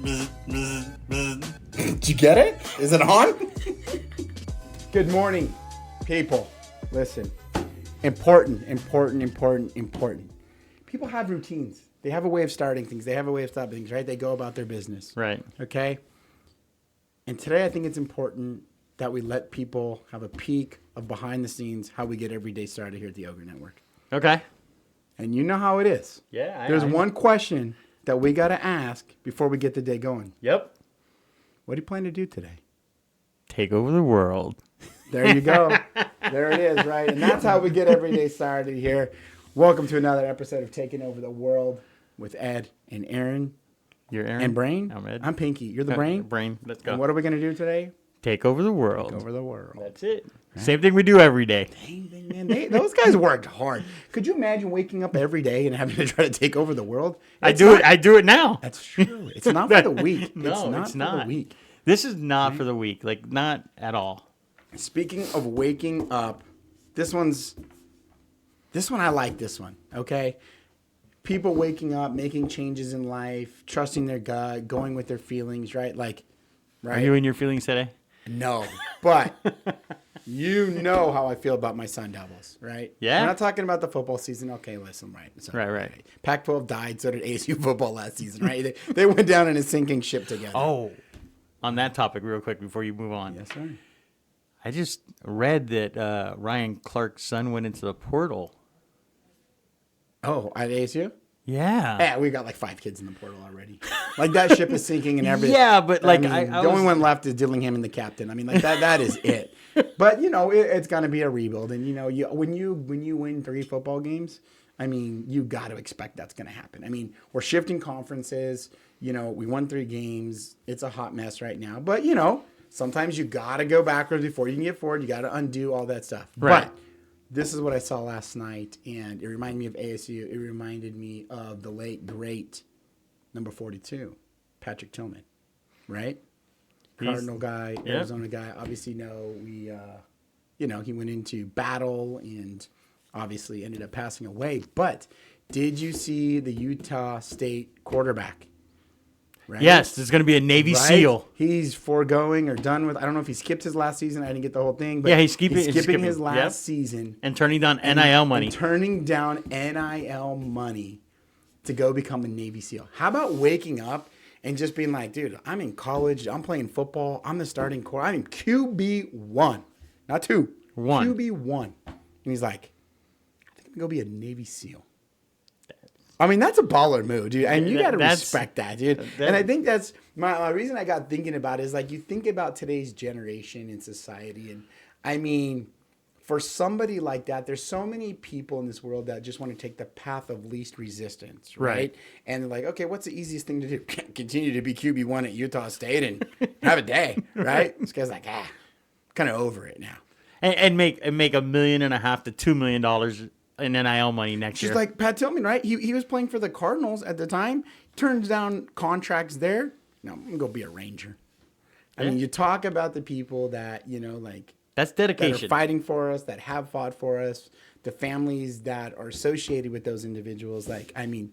Did you get it? Is it on? Good morning, people. Listen. Important. People have routines. They have a way of starting things. They have a way of stopping things, right? They go about their business. Right. Okay? And today I think it's important that we let people have a peek of behind the scenes how we get every day started here at the Ogre Network. Okay. And you know how it is. Yeah. There's one question that we got to ask before we get the day going. Yep. What do you plan to do today? Take over the world. There you go. There it is, right? And that's how we get every day started here. Welcome to another episode of Taking Over the World with Ed and Aaron. You're Aaron. And Brain. I'm Ed. I'm Pinky. You're the Brain? Brain. Let's go. And what are we going to do today? Take over the world. Take over the world. That's it. Right. Same thing we do every day. Dang, man. Those guys worked hard. Could you imagine waking up every day and having to try to take over the world? I do it now. That's true. It's not for the weak. No, it's not for the weak. This is not for the weak. Like, not at all. Speaking of waking up, this one I like this one, okay? People waking up, making changes in life, trusting their gut, going with their feelings, right? Like, right? Are you in your feelings today? No, but you know how I feel about my Sun Devils, right? Yeah. We're not talking about the football season. Okay, listen, right. So, Right. Pac-12 died, so did ASU football last season, right? They went down in a sinking ship together. Oh, on that topic real quick before you move on. Yes, sir. I just read that Ryan Clark's son went into the portal. Oh, at ASU? Yeah. Yeah, we got like 5 kids in the portal already. Like that ship is sinking and everything. Yeah, but like I mean, the only one left is Dillingham and the captain. I mean, like that is it. But you know, it's gonna be a rebuild, and you know, when you win 3 football games, I mean, you got to expect that's gonna happen. I mean, we're shifting conferences. You know, we won 3 games. It's a hot mess right now, but you know, sometimes you gotta go backwards before you can get forward. You gotta undo all that stuff. Right. But this is what I saw last night, and it reminded me of ASU. It reminded me of the late, great number 42, Patrick Tillman, right? Cardinal guy, Arizona guy. Obviously, he went into battle and obviously ended up passing away. But did you see the Utah State quarterback? Right? Yes, there's going to be a Navy SEAL. He's foregoing or done with. I don't know if he skipped his last season. I didn't get the whole thing. But yeah, he's skipping his last season. And turning down NIL money. And turning down NIL money to go become a Navy SEAL. How about waking up and just being like, dude, I'm in college. I'm playing football. I'm the starting core. I'm QB1. Not 2. 1. QB1. And he's like, I think I'm going to be a Navy SEAL. I mean, that's a baller move, dude. And you got to respect that, dude. And I think that's my reason I got thinking about it is like you think about today's generation in society. And I mean, for somebody like that, there's so many people in this world that just want to take the path of least resistance, right? And they're like, okay, what's the easiest thing to do? Continue to be QB1 at Utah State and have a day, right? This guy's like, kind of over it now. And make $1.5 million to $2 million in NIL money next year. Just like Pat Tillman, right? He was playing for the Cardinals at the time. Turns down contracts there. No, I'm going to go be a Ranger. I mean, you talk about the people that, you know, like. That's dedication. That are fighting for us, that have fought for us, the families that are associated with those individuals. Like, I mean,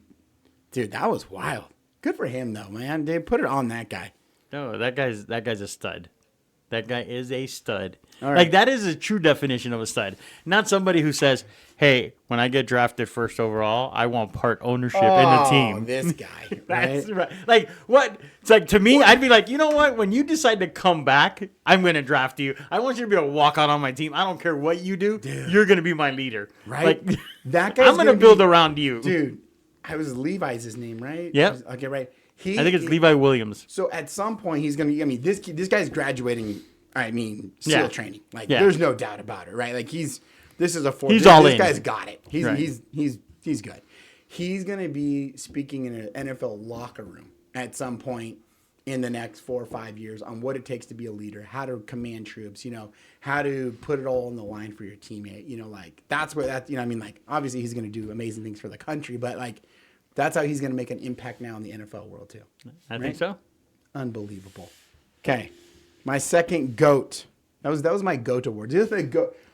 dude, that was wild. Good for him, though, man. They put it on that guy. No, that guy's a stud. That guy is a stud. All right. Like, that is a true definition of a stud. Not somebody who says, hey, when I get drafted first overall, I want part ownership in the team. This guy, right? That's right. Like, what? It's like, to me, I'd be like, you know what? When you decide to come back, I'm going to draft you. I want you to be able to walk out on my team. I don't care what you do. Dude. You're going to be my leader. Right? Like, that guy's I'm going to build around you. Dude, Levi's his name, right? Yep. Okay, right. I think it's Levi Williams. So at some point, he's going to, I mean, this guy's graduating, SEAL training. Like, there's no doubt about it, right? Like, this is a force. He's all in. This guy's got it. He's good. He's going to be speaking in an NFL locker room at some point in the next 4 or 5 years on what it takes to be a leader, how to command troops, you know, how to put it all on the line for your teammate, you know, like that's where that, you know, I mean, like obviously he's going to do amazing things for the country, but like that's how he's going to make an impact now in the NFL world too. I think so. Unbelievable. Okay. My second GOAT. That was my GOAT award.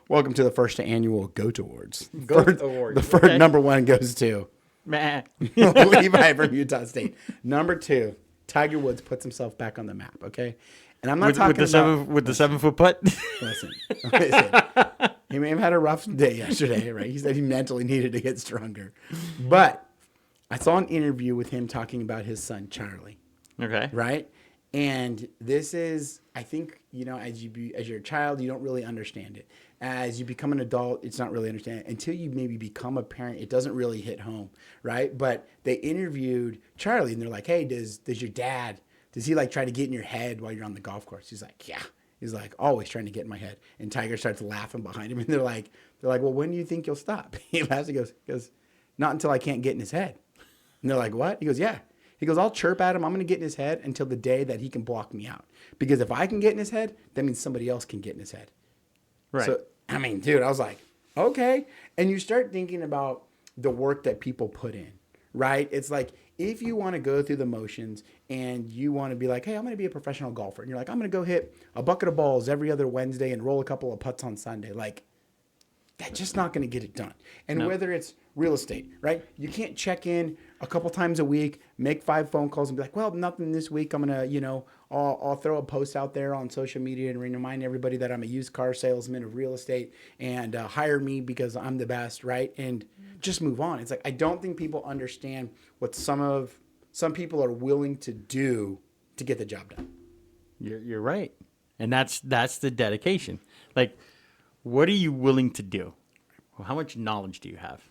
Welcome to the first annual GOAT Awards. GOAT Awards. The first number one goes to Man. Levi from Utah State. Number two, Tiger Woods puts himself back on the map, okay? And I'm not talking with the 7-foot putt. Listen, he may have had a rough day yesterday, right? He said he mentally needed to get stronger. But I saw an interview with him talking about his son, Charlie. Okay. Right? And this is, I think, as you're a child, you don't really understand it. As you become an adult, it's not really understand it. Until you maybe become a parent, it doesn't really hit home, right? But they interviewed Charlie, and they're like, hey, does your dad, does he like try to get in your head while you're on the golf course? He's like, yeah. He's like, always trying to get in my head. And Tiger starts laughing behind him, and they're like, well, when do you think you'll stop? He laughs, he goes, not until I can't get in his head. And they're like, what? He goes, yeah. He goes, I'll chirp at him. I'm going to get in his head until the day that he can block me out. Because if I can get in his head, that means somebody else can get in his head. Right. So, I mean, dude, I was like, okay. And you start thinking about the work that people put in, right? It's like, if you want to go through the motions and you want to be like, hey, I'm going to be a professional golfer. And you're like, I'm going to go hit a bucket of balls every other Wednesday and roll a couple of putts on Sunday. Like, that's just not going to get it done. And whether it's real estate, right? You can't check in a couple times a week, make 5 phone calls and be like, well, nothing this week. I'm going to, I'll throw a post out there on social media and remind everybody that I'm a used car salesman of real estate and hire me because I'm the best, right? And just move on. It's like, I don't think people understand what some people are willing to do to get the job done. You're right. And that's the dedication. Like, what are you willing to do? Well, how much knowledge do you have?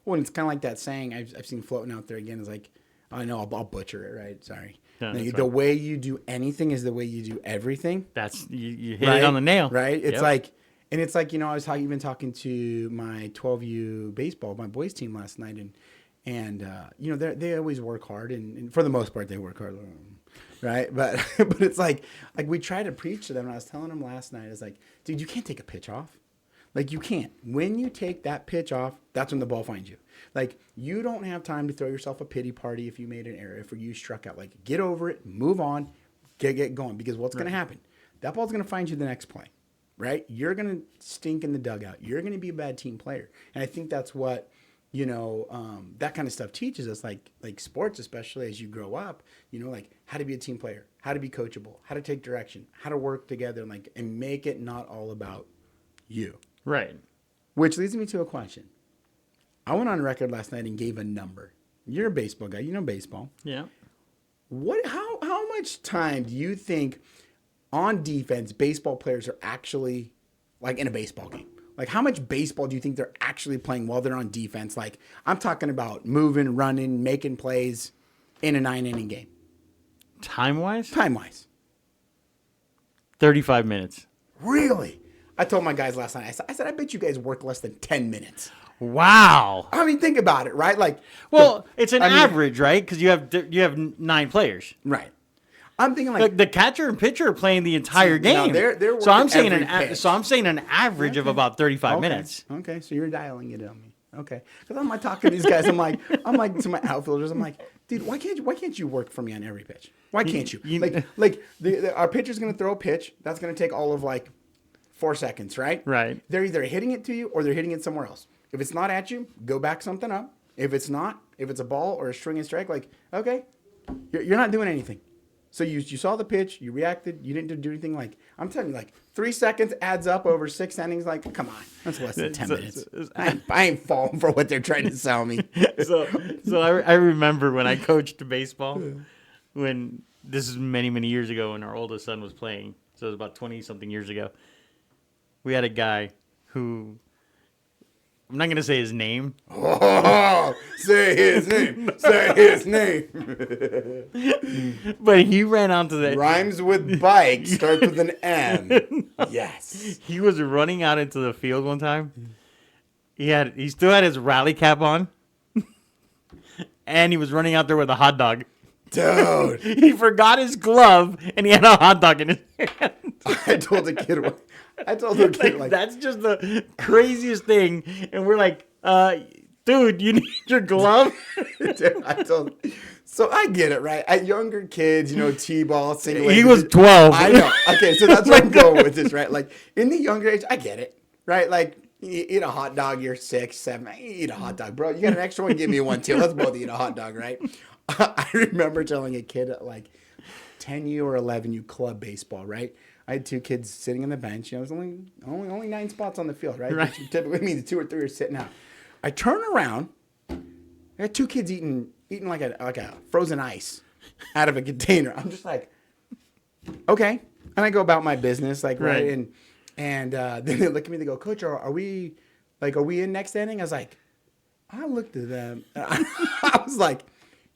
Well, it's kind of like that saying I've seen floating out there again. Is like, I know I'll butcher it, right? Sorry. No, the way you do anything is the way you do everything. That's you hit it on the nail, right? It's like, and it's like, I was even talking to my 12U baseball, my boys team last night, and they always work hard, and for the most part they work hard, right? But it's like we try to preach to them. And I was telling them last night, it's like, dude, you can't take a pitch off. Like, you can't. When you take that pitch off, that's when the ball finds you. Like, you don't have time to throw yourself a pity party if you made an error, if you struck out. Like, get over it, move on, get going. Because what's going to happen? That ball's going to find you the next play, right? You're going to stink in the dugout. You're going to be a bad team player. And I think that's what, that kind of stuff teaches us, like sports, especially as you grow up, like how to be a team player, how to be coachable, how to take direction, how to work together, and make it not all about you. Right. Which leads me to a question. I went on record last night and gave a number. You're a baseball guy. You know baseball. Yeah. How much time do you think on defense baseball players are actually, like, in a baseball game? Like, how much baseball do you think they're actually playing while they're on defense? Like, I'm talking about moving, running, making plays in a 9-inning game. Time-wise? Time-wise. 35 minutes. Really? I told my guys last night, I said, I bet you guys work less than 10 minutes. Wow. I mean, think about it, right? Like, it's an average, right? Because you have 9 players. Right. I'm thinking like the catcher and pitcher are playing the entire game. They're so I'm saying an average of about 35 minutes. Okay, so you're dialing it on me. Okay, because I'm talking to these guys. I'm like to my outfielders. I'm like, dude, why can't you work for me on every pitch? Why can't you? Our pitcher's gonna throw a pitch that's gonna take all of 4 seconds, right? Right. They're either hitting it to you or they're hitting it somewhere else. If it's not at you, go back something up. If it's a ball or a string and strike, okay, you're not doing anything. So you saw the pitch, you reacted, you didn't do anything. I'm telling you, 3 seconds adds up over 6 innings. Come on, that's less than 10 minutes. I ain't falling for what they're trying to sell me. So I remember when I coached baseball, when this is many, many years ago when our oldest son was playing. So it was about 20-something years ago. We had a guy who, I'm not going to say his name. Oh, say his name. Say his name. But he ran onto the... Rhymes with bike, starts with an M. Yes. He was running out into the field one time. He still had his rally cap on. And he was running out there with a hot dog. Dude. He forgot his glove and he had a hot dog in his hand. I told the kid... that's just the craziest thing. And we're like, dude, you need your glove? Dude, so I get it, right? At younger kids, T-ball, single. He was 12. I know. Okay, so that's where I'm going with this, right? In the younger age, I get it, right? You eat a hot dog, you're 6, 7. I eat a hot dog, bro. You got an extra one, give me one too. Let's both eat a hot dog, right? I remember telling a kid at like 10U or 11U club baseball, right? I had two kids sitting on the bench. You know, there's only 9 spots on the field, right? Right. Which typically means 2 or 3 are sitting out. I turn around. I got 2 kids eating like a frozen ice out of a container. I'm just like, okay. And I go about my business, like, right? And then they look at me, they go, Coach, are we in next inning? I was like, I looked at them. I was like,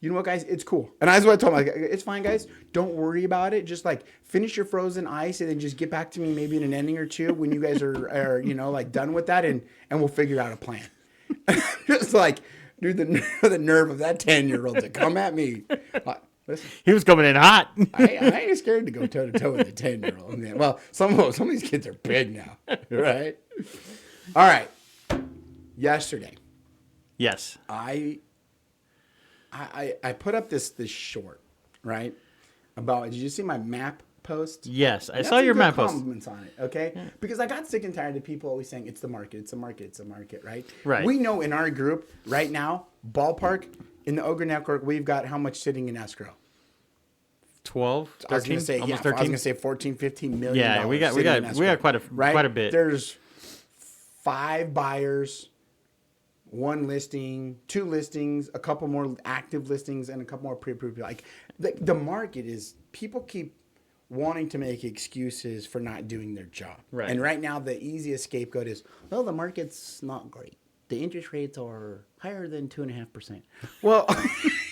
you know what, guys? It's cool. And that's what I told them. Like, it's fine, guys. Don't worry about it. Just like finish your frozen ice and then just get back to me maybe in an inning or 2 when you guys are like done with that, and we'll figure out a plan. Just like, dude, the nerve of that 10-year-old to come at me. Listen, He was coming in hot. I ain't scared to go toe to toe with a 10-year-old. Man. Well, some of these kids are big now, right? All right. Yesterday, Yes. I put up this short, right? About, did you see my map post? Yes, I saw your map post. Compliments on it, okay? Yeah. Because I got sick and tired of people always saying it's the market, it's the market, it's the market, right? Right. We know in our group right now, ballpark in the Ogre Network, we've got how much sitting in escrow? 12, 13, I was going to say, almost 13. I was 13. going to say 14, 15 million. Yeah, we got quite a bit. There's 5 buyers, 1 listing, 2 listings, a couple more active listings, and a couple more pre-approved. Like the market is, people keep wanting to make excuses for not doing their job. Right. And right now, the easiest scapegoat is, well, the market's not great. The interest rates are higher than 2.5%. Well,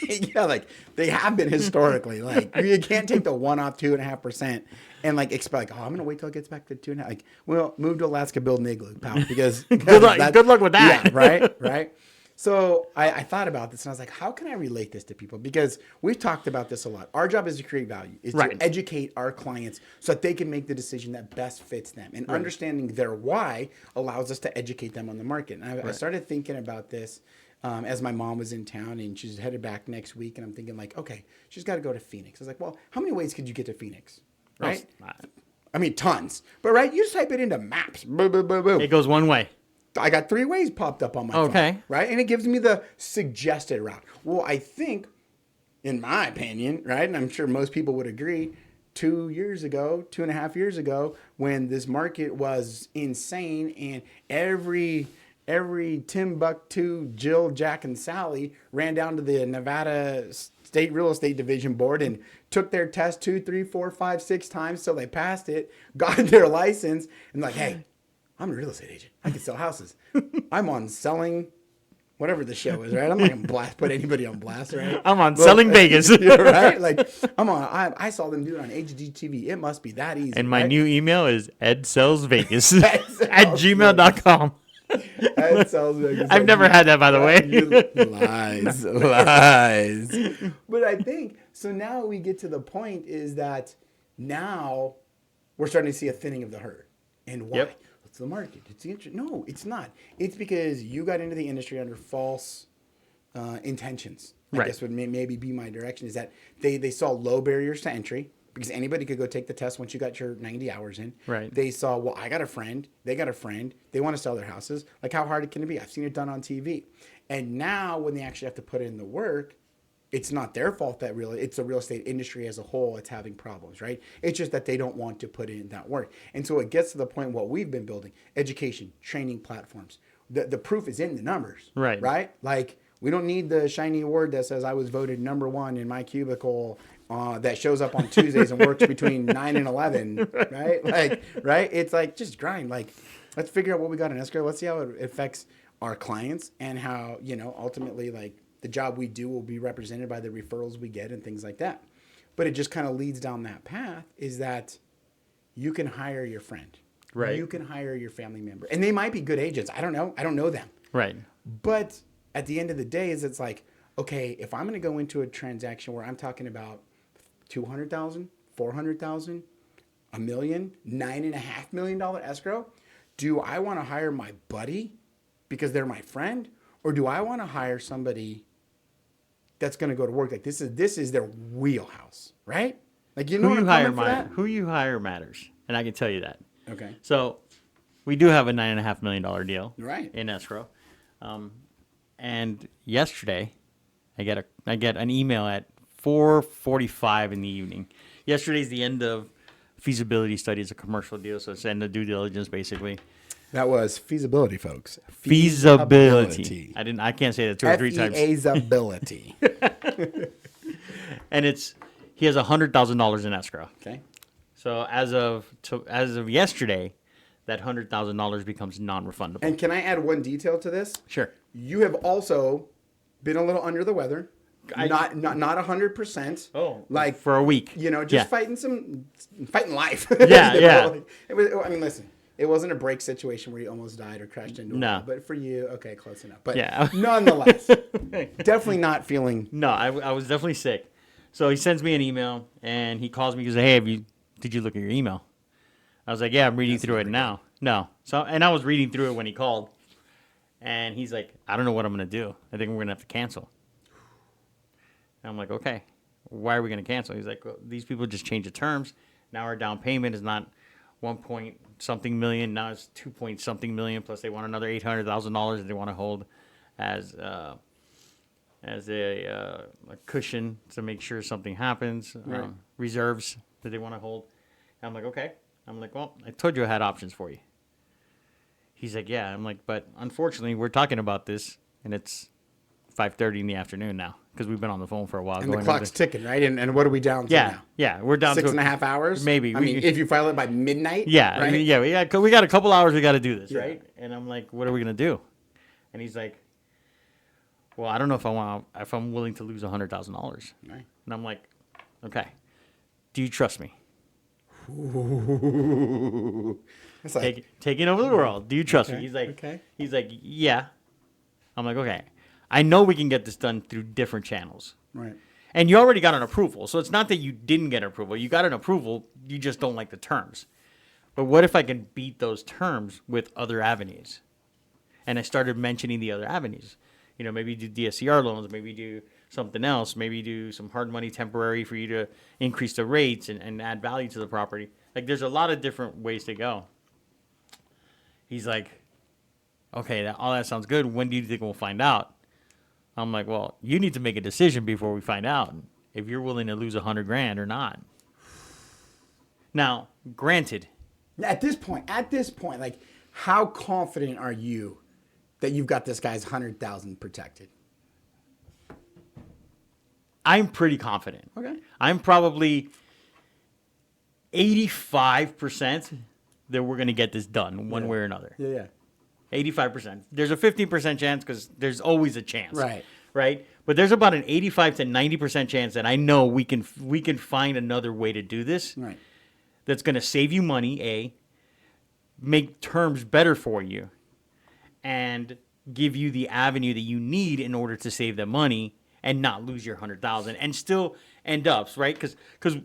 yeah, like they have been historically. Like you can't take the one off 2.5% and like expect, like, oh, I'm gonna wait till it gets back to 2.5. Like, well, move to Alaska, build an igloo, pal. Because good luck with that. Yeah, right. So I thought about this and I was like, how can I relate this to people? Because we've talked about this a lot. Our job is to create value, is to educate our clients so that they can make the decision that best fits them. And understanding their why allows us to educate them on the market. And I started thinking about this as my mom was in town and she's headed back next week. And I'm thinking like, okay, she's got to go to Phoenix. I was like, well, how many ways could you get to Phoenix? Right? I mean, tons. But right, you just type it into maps. Boom, boom, boom, boom. It goes one way. I got 3 ways popped up on my phone, right? And it gives me the suggested route. Well, I think, in my opinion, right, and I'm sure most people would agree, 2.5 years ago, when this market was insane and every Timbuktu, Jill, Jack, and Sally ran down to the Nevada State Real Estate Division Board and took their test 2, 3, 4, 5, 6 times till they passed it, got their license, and like, hey, I'm a real estate agent. I can sell houses. I'm on Selling, whatever the show is, right? I'm not going to put anybody on blast, right? I'm on Selling Vegas. Right? Like, I saw them do it on HGTV. It must be that easy. And my new email is edsellsvegas at gmail.com. Ed sells Vegas. I've never had that, by the way. Lies. But I think, so now we get to the point is that now we're starting to see a thinning of the herd. And why? Yep. It's the market. It's the interest. No, it's not. It's because you got into the industry under false intentions. I guess would maybe be my direction is that they saw low barriers to entry because anybody could go take the test once you got your 90 hours in. Right. They saw, well, I got a friend. They got a friend. They want to sell their houses. Like, how hard can it be? I've seen it done on TV. And now when they actually have to put in the work, it's not their fault that it's the real estate industry as a whole that's having problems, right? It's just that they don't want to put in that work. And so it gets to the point what we've been building, education, training platforms. The proof is in the numbers, right? Like, we don't need the shiny award that says I was voted number 1 in my cubicle that shows up on Tuesdays and works between 9 and 11, right? Like, right? It's like, just grind. Like, let's figure out what we got in escrow. Let's see how it affects our clients and how, ultimately, like, the job we do will be represented by the referrals we get and things like that. But it just kind of leads down that path is that you can hire your friend. Right. You can hire your family member. And they might be good agents. I don't know. I don't know them. Right. But at the end of the day it's like, okay, if I'm going to go into a transaction where I'm talking about $200,000, $400,000, $1 million, $9.5 million escrow, do I want to hire my buddy because they're my friend? Or do I want to hire somebody that's going to go to work? Like, this is their wheelhouse, right? Like, you know who what you I'm hire who you hire matters, and I can tell you that. Okay. So, we do have a $9.5 million deal Right. in escrow, and yesterday I get an email at 4:45 in the evening. Yesterday's the end of feasibility study. It's a commercial deal, so it's end of due diligence basically. That was feasibility, folks. Feasibility. I can't say that 2 or 3 times. Feasibility. And he has $100,000 in escrow. Okay. So as of yesterday, that $100,000 becomes non-refundable. And can I add one detail to this? Sure. You have also been a little under the weather. Not 100%. Oh, like for a week. Just fighting life. Yeah. Like, it was. I mean, listen. It wasn't a break situation where you almost died or crashed into a wall. But for you, okay, close enough. But nonetheless, definitely not feeling. No, I was definitely sick. So he sends me an email and he calls me and goes, "Hey, did you look at your email?" I was like, "Yeah, I'm reading through it now." No. And I was reading through it when he called. And he's like, "I don't know what I'm going to do. I think we're going to have to cancel." And I'm like, "Okay, why are we going to cancel?" He's like, "Well, these people just changed the terms. Now our down payment is not 1 point something million. Now it's 2 point something million. Plus they want another $800,000 that they want to hold as a cushion to make sure something happens. Right. Reserves that they want to hold." And I'm like, "Okay." I'm like, "Well, I told you I had options for you." He's like, "Yeah." I'm like, "But unfortunately, we're talking about this, and it's 5:30 in the afternoon now because we've been on the phone for a while." And the clock's ticking, right? And what are we down to now? Yeah, we're down 6.5 hours? Maybe. I mean, if you file it by midnight? Yeah, right? We got a couple hours we got to do this, right? And I'm like, "What are we going to do?" And he's like, "Well, I don't know if I'm willing to lose $100,000. Right. And I'm like, "Okay. Do you trust me?" Ooh. It's like, Taking over the world. Do you trust me? Okay. He's like, "Yeah." I'm like, "Okay. I know we can get this done through different channels." Right. And you already got an approval. So it's not that you didn't get approval. You got an approval. You just don't like the terms. But what if I can beat those terms with other avenues? And I started mentioning the other avenues. Maybe do DSCR loans, maybe do something else, maybe do some hard money temporary for you to increase the rates and add value to the property. Like, there's a lot of different ways to go. He's like, "Okay, all that sounds good. When do you think we'll find out?" I'm like, "Well, you need to make a decision before we find out if you're willing to lose $100,000 or not." Now, granted, at this point, like, how confident are you that you've got this guy's 100,000 protected? I'm pretty confident. Okay. I'm probably 85% that we're going to get this done one way or another. Yeah. 85%. There's a 15% chance because there's always a chance. Right. But there's about an 85 to 90% chance that I know we can find another way to do this. Right. That's going to save you money, make terms better for you, and give you the avenue that you need in order to save the money and not lose your 100,000 and still end up, right? Because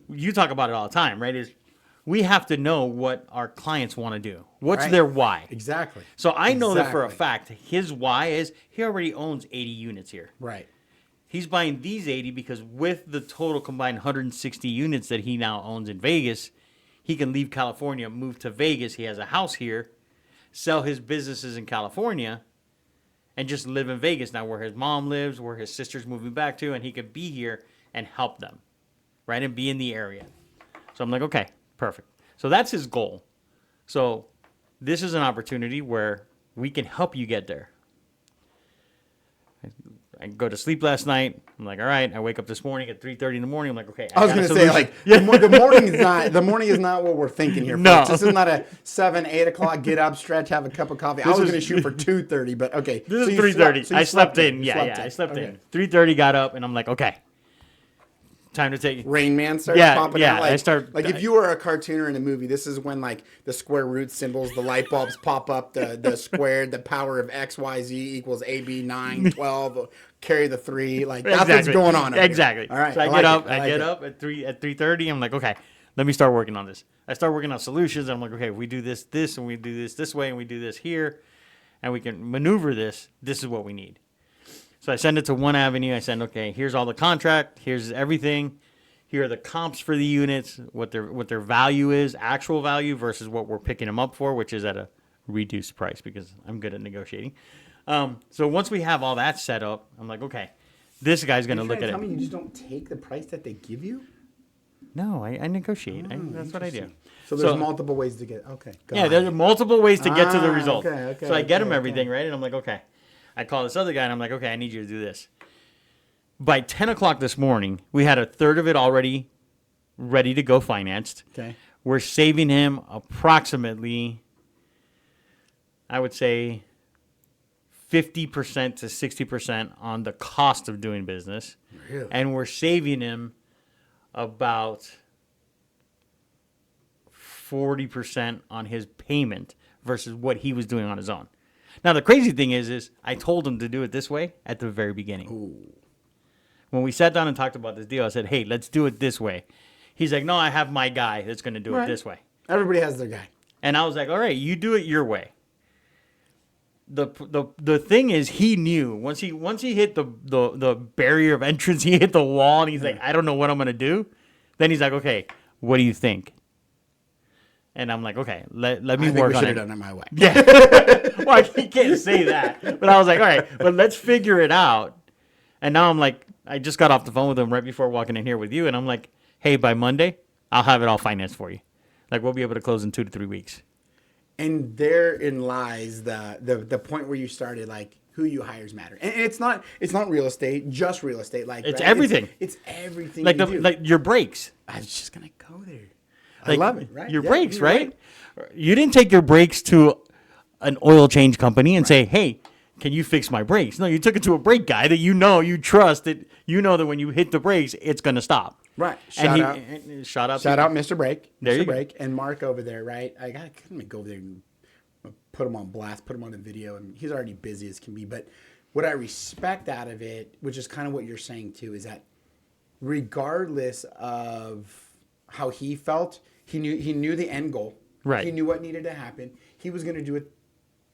you talk about it all the time, right? Is we have to know what our clients want to do. What's their why? Exactly. So I know that for a fact. His why is he already owns 80 units here. Right. He's buying these 80 because with the total combined 160 units that he now owns in Vegas, he can leave California, move to Vegas. He has a house here, sell his businesses in California, and just live in Vegas now where his mom lives, where his sister's moving back to, and he could be here and help them, right, and be in the area. So I'm like, okay, perfect. So that's his goal. So this is an opportunity where we can help you get there. I go to sleep last night. I'm like, all right. I wake up this morning at 3:30 in the morning. I'm like, okay. I was going to say, like, the morning is not what we're thinking here. No, this is not a 7, 8 o'clock. Get up, stretch, have a cup of coffee. I was going to shoot for 2:30, but okay. This is 3:30. I slept in. I slept in. 3:30. Got up, and I'm like, okay. Time to take Rain Man starts popping out. Like, I start like if you were a cartooner in a movie, this is when like the square root symbols, the light bulbs pop up, the squared, the power of X, Y, Z equals AB 9, 12, carry the 3. Like that's what's going on. Exactly. All right. So I get up at 3:30. I'm like, okay, let me start working on this. I start working on solutions. I'm like, okay, if we do this, and we do this way, and we do this here, and we can maneuver this. This is what we need. So I send it to one avenue. I send, okay, here's all the contract. Here's everything. Here are the comps for the units, what their value is, actual value versus what we're picking them up for, which is at a reduced price because I'm good at negotiating. So once we have all that set up, I'm like, okay, This guy's going to look at tell it. me you just don't take the price that they give you? No, I negotiate. That's what I do. So there's multiple ways to get. Okay. There are multiple ways to get to the result. Okay, so I get him everything right, and I'm like, okay. I call this other guy, and I'm like, okay, I need you to do this. By 10 o'clock this morning, we had a third of it already ready to go financed. Okay. We're saving him approximately, I would say, 50% to 60% on the cost of doing business. Really? And we're saving him about 40% on his payment versus what he was doing on his own. Now, the crazy thing is I told him to do it this way at the very beginning. Ooh. When we sat down and talked about this deal, I said, hey, let's do it this way. He's like, no, I have my guy that's going to do it this way. Everybody has their guy. And I was like, all right, you do it your way. The thing is, he knew once he hit the barrier of entrance, he hit the wall, and he's like, I don't know what I'm going to do. Then he's like, okay, what do you think? And I'm like, okay, let me work on it. I should have done it my way. Yeah. Well, he can't say that. But I was like, all right, but let's figure it out. And now I'm like, I just got off the phone with him right before walking in here with you. And I'm like, hey, by Monday, I'll have it all financed for you. Like, we'll be able to close in 2 to 3 weeks. And therein lies the point where you started, like, who you hires matter. And it's not real estate, just real estate. Like, it's everything. It's everything. Like like your brakes. I was just gonna go there. Like, I love it. Right? Your brakes, right? You didn't take your brakes to an oil change company and say, hey, can you fix my brakes? No, you took it to a brake guy that you trust, that you know that when you hit the brakes, it's going to stop. Right. Shout out, Mr. Brake. Mr. Brake and Mark over there, right? I got to go over there and put him on blast, put him on the video, and he's already busy as can be. But what I respect out of it, which is kind of what you're saying too, is that regardless of how he felt, he knew the end goal. Right. He knew what needed to happen. He was going to do it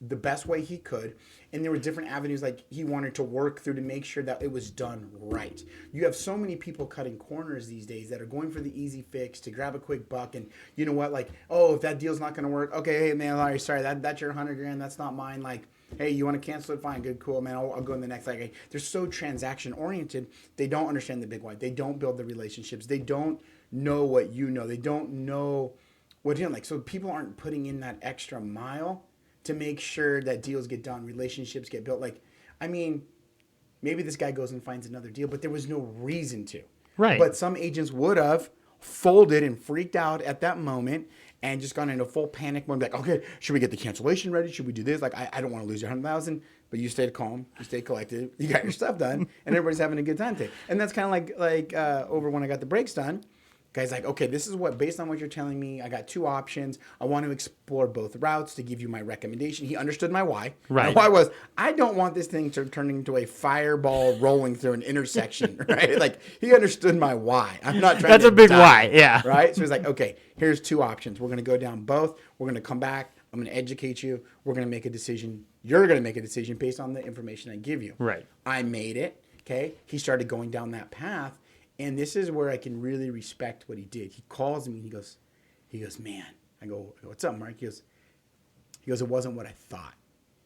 the best way he could. And there were different avenues like he wanted to work through to make sure that it was done right. You have so many people cutting corners these days that are going for the easy fix to grab a quick buck. And you know what? Like, oh, if that deal's not going to work, okay, hey, man, sorry, that's your $100,000. That's not mine. Like, hey, you want to cancel it? Fine, good, cool, man. I'll go in the next. Like, they're so transaction oriented. They don't understand the big why. They don't build the relationships. They don't know what you know. They don't know what you're doing. Like, so people aren't putting in that extra mile to make sure that deals get done, relationships get built. Like, I mean, maybe this guy goes and finds another deal, but there was no reason to. Right. But some agents would have folded and freaked out at that moment and just gone into full panic mode. Like, okay, should we get the cancellation ready? Should we do this? Like, I don't want to lose your $100,000, but you stayed calm, you stayed collected, you got your stuff done, and everybody's having a good time today. And that's kind of like over when I got the brakes done. Guy's like, okay, this is what, based on what you're telling me, I got 2 options. I want to explore both routes to give you my recommendation. He understood my why. Right. My why was, I don't want this thing to turn into a fireball rolling through an intersection, right? Like, he understood my why. I'm not trying That's to a big die, why, yeah. Right? So he's like, okay, here's 2 options. We're going to go down both. We're going to come back. I'm going to educate you. We're going to make a decision. You're going to make a decision based on the information I give you. Right. I made it, okay? He started going down that path. And this is where I can really respect what he did. He calls me and he goes, man. I go, what's up, Mark? He goes, it wasn't what I thought.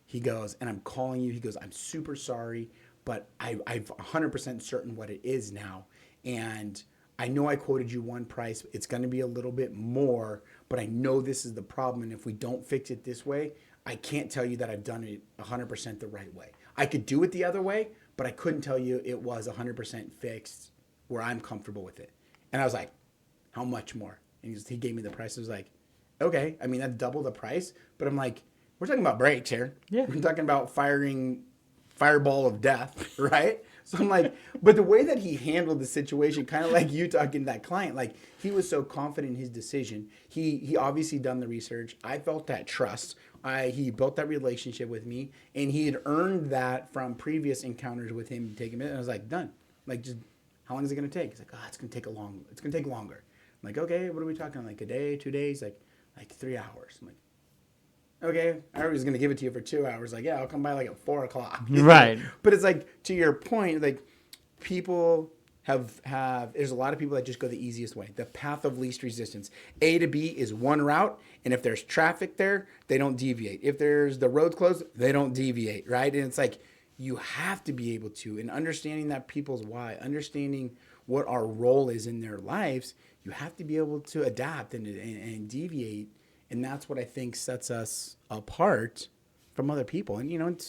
He goes, and I'm calling you. He goes, I'm super sorry, but I'm 100% certain what it is now. And I know I quoted you one price. It's going to be a little bit more, but I know this is the problem. And if we don't fix it this way, I can't tell you that I've done it 100% the right way. I could do it the other way, but I couldn't tell you it was 100% fixed where I'm comfortable with it. And I was like, how much more? And he gave me the price. I was like, okay. I mean, that's double the price. But I'm like, we're talking about brakes here. Yeah. We're talking about fireball of death, right? So I'm like, but the way that he handled the situation, kind of like you talking to that client, like he was so confident in his decision. He obviously done the research. I felt that trust. He built that relationship with me, and he had earned that from previous encounters with him taking it. And I was like, done. Like, just how long is it going to take? He's like, it's going to take it's going to take longer. I'm like, okay, what are we talking? Like a day, 2 days, like 3 hours. I'm like, okay, I was going to give it to you for 2 hours. Like, yeah, I'll come by like at 4 o'clock. Right. But it's like, to your point, like people have, there's a lot of people that just go the easiest way. The path of least resistance. A to B is one route. And if there's traffic there, they don't deviate. If there's the road closed, they don't deviate. Right. And it's like, you have to be able to, and understanding that people's why, understanding what our role is in their lives, you have to be able to adapt and deviate. And that's what I think sets us apart from other people. And, and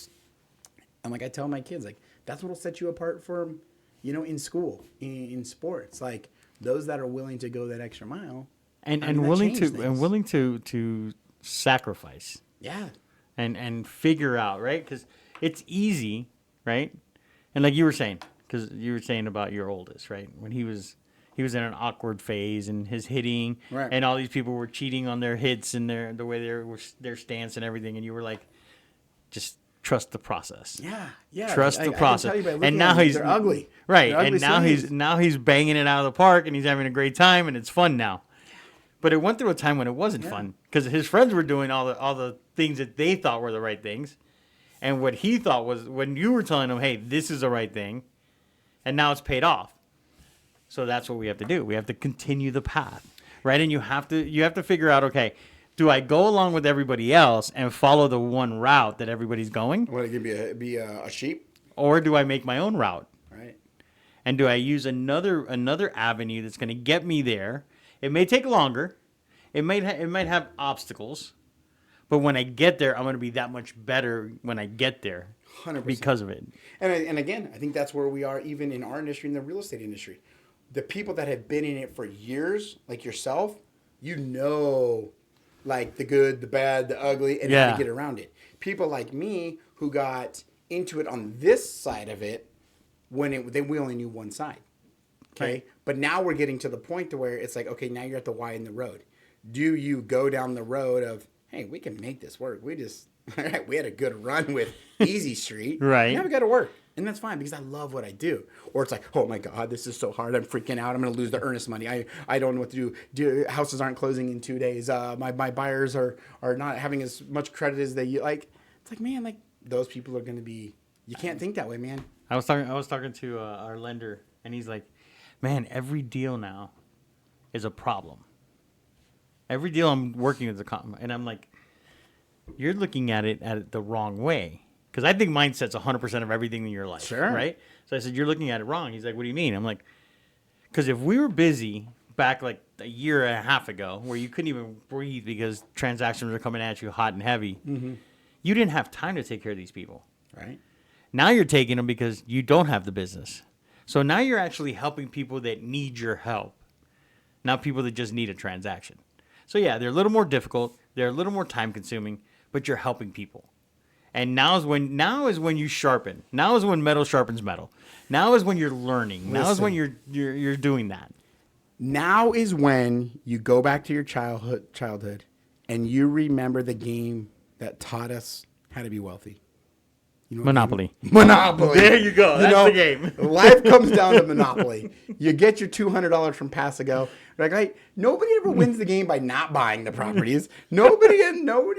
like I tell my kids, like, that's what will set you apart from, in school, in sports, like those that are willing to go that extra mile and willing to sacrifice. Yeah. And figure out, right? Because it's easy, right? And like you were saying, because you were saying about your oldest, right? When he was in an awkward phase and his hitting, right. And all these people were cheating on their hits and the way their stance and everything, and you were like, just trust the process. Yeah. Trust the process. And now they're ugly, right? They're ugly And now he's banging it out of the park and he's having a great time and it's fun now. But it went through a time when it wasn't fun because his friends were doing all the things that they thought were the right things, and what he thought was when you were telling him, "Hey, this is the right thing," and now it's paid off. So that's what we have to do. We have to continue the path, right? And you have to figure out, okay, do I go along with everybody else and follow the one route that everybody's going? What, it be a sheep? Or do I make my own route? Right. And do I use another avenue that's going to get me there? It may take longer. It might have obstacles. But when I get there, I'm going to be that much better when I get there 100%. Because of it. And again, I think that's where we are even in our industry, in the real estate industry. The people that have been in it for years, like yourself, like the good, the bad, the ugly, and how to get around it. People like me who got into it on this side of it when we only knew one side. Okay. Right. But now we're getting to the point to where it's like, okay, now you're at the Y in the road. Do you go down the road of, hey, we can make this work. We had a good run with Easy Street. Right. Now we got to work. And that's fine because I love what I do. Or it's like, oh my God, this is so hard. I'm freaking out. I'm going to lose the earnest money. I don't know what to do. Houses aren't closing in 2 days. My buyers are not having as much credit as they like. It's like, man, like those people are going to be, you can't think that way, man. I was talking to our lender and he's like, man, every deal now is a problem. Every deal I'm working with and I'm like, you're looking at it the wrong way. Because I think mindset's 100% of everything in your life. Sure. Right? So I said, you're looking at it wrong. He's like, what do you mean? I'm like, because if we were busy back like a year and a half ago where you couldn't even breathe because transactions were coming at you hot and heavy, you didn't have time to take care of these people. Right. Now you're taking them because you don't have the business. So now you're actually helping people that need your help, not people that just need a transaction. So yeah, they're a little more difficult. They're a little more time consuming, but you're helping people. And now is when you sharpen. Now is when metal sharpens metal. Now is when you're learning. Now is when you're doing that. Now is when you go back to your childhood and you remember the game that taught us how to be wealthy. You know Monopoly. Monopoly. There you go. That's the game. Life comes down to Monopoly. You get your $200 from Pass-A-Go. Like, nobody ever wins the game by not buying the properties. Nobody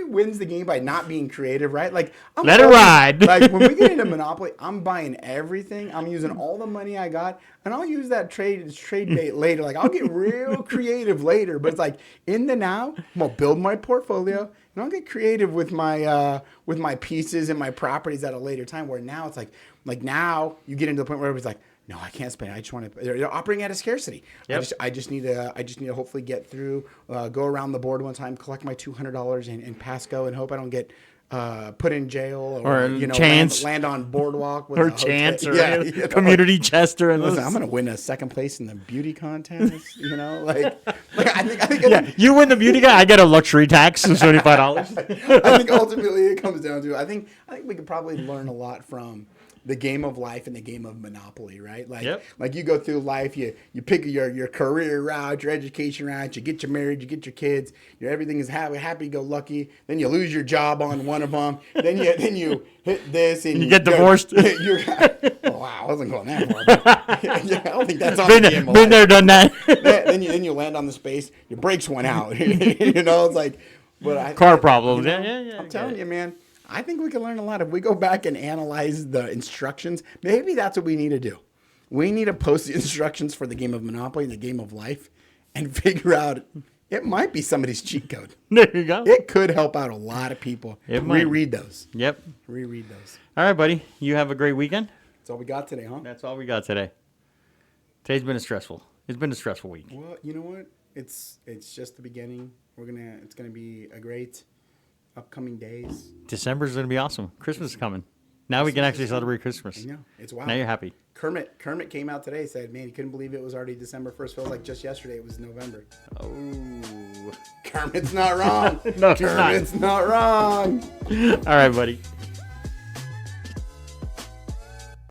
wins the game by not being creative, right? Like, let it ride. Like, when we get into Monopoly, I'm buying everything. I'm using all the money I got, and I'll use that trade bait later. Like, I'll get real creative later. But it's like, in the now, I'm gonna build my portfolio, and I'll get creative with my pieces and my properties at a later time. Where now it's like now you get into the point where it's like, no, I can't spend it. I just want to. They're operating at a scarcity. Yep. I just need to hopefully get through, go around the board one time, collect my $200 and pass go, and hope I don't get put in jail or chance land on boardwalk with or chance or community chester. And listen, I'm gonna win a second place in the beauty contest. I think you win the beauty guy. I get a luxury tax of $75. I think ultimately it comes down to I think we could probably learn a lot from the game of life and the game of Monopoly, right? Like you go through life, you pick your career route, your education route, you get married, you get your kids, everything is happy-go-lucky. Then you lose your job on one of them. Then you hit this and you get divorced. Wow, I wasn't going that far. But, I don't think that's on the game of life. Been there, done that. then you land on the space, your brakes went out. It's like, but car problems. Yeah. I'm telling you, man. I think we can learn a lot if we go back and analyze the instructions. Maybe that's what we need to do. We need to post the instructions for the game of Monopoly and the game of life and figure out It might be somebody's cheat code. There you go. It could help out a lot of people. It might. Reread those. Yep. Reread those. All right, buddy. You have a great weekend. That's all we got today, huh? That's all we got today. Today's been It's been a stressful week. Well, you know what? It's just the beginning. It's gonna be a great upcoming days. December's gonna be awesome. Christmas is coming. Now we can actually celebrate Christmas. I know. It's wild. Now you're happy. Kermit came out today, said, man, he couldn't believe it was already December 1st. Feels like just yesterday it was November. Oh. Kermit's not wrong. No, Kermit's not wrong. All right, buddy.